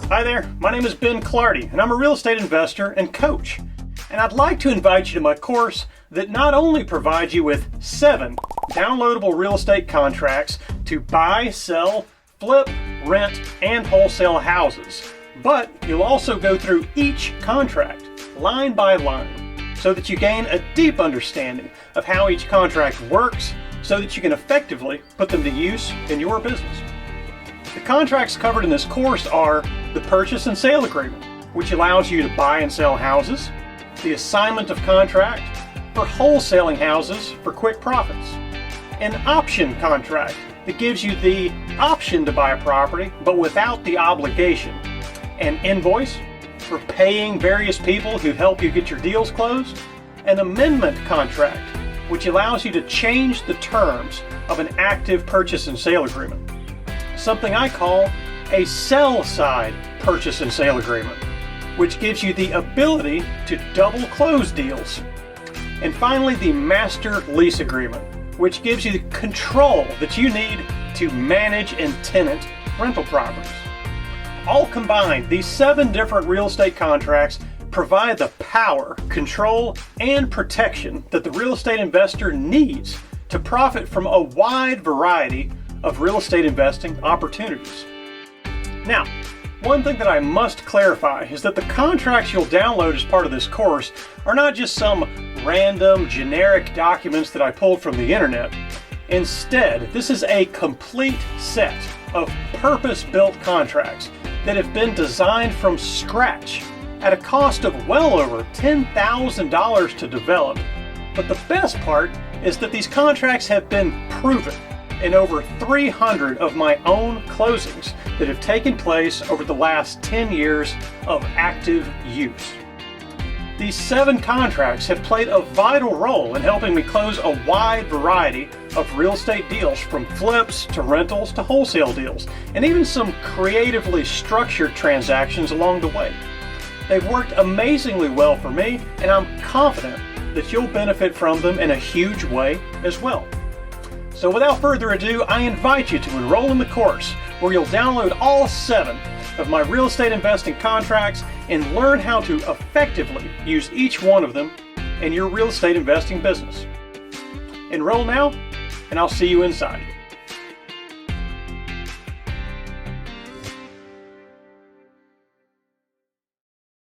Hi there, my name is Ben Clardy, and I'm a real estate investor and coach. And I'd like to invite you to my course that not only provides you with 7 downloadable real estate contracts to buy, sell, flip, rent, and wholesale houses, but you'll also go through each contract line by line so that you gain a deep understanding of how each contract works so that you can effectively put them to use in your business. The contracts covered in this course are the purchase and sale agreement, which allows you to buy and sell houses, the assignment of contract for wholesaling houses for quick profits, an option contract that gives you the option to buy a property but without the obligation, an invoice for paying various people who help you get your deals closed, an amendment contract which allows you to change the terms of an active purchase and sale agreement, something I call a sell-side purchase and sale agreement, which gives you the ability to double close deals. And finally, the master lease agreement, which gives you the control that you need to manage and tenant rental properties. All combined, these 7 different real estate contracts provide the power, control, and protection that the real estate investor needs to profit from a wide variety of real estate investing opportunities. Now, one thing that I must clarify is that the contracts you'll download as part of this course are not just some random generic documents that I pulled from the internet. Instead, this is a complete set of purpose-built contracts that have been designed from scratch at a cost of well over $10,000 to develop. But the best part is that these contracts have been proven in over 300 of my own closings that have taken place over the last 10 years of active use. These 7 contracts have played a vital role in helping me close a wide variety of real estate deals, from flips to rentals to wholesale deals, and even some creatively structured transactions along the way. They've worked amazingly well for me, and I'm confident that you'll benefit from them in a huge way as well. So without further ado, I invite you to enroll in the course where you'll download all 7 of my real estate investing contracts and learn how to effectively use each one of them in your real estate investing business. Enroll now, and I'll see you inside.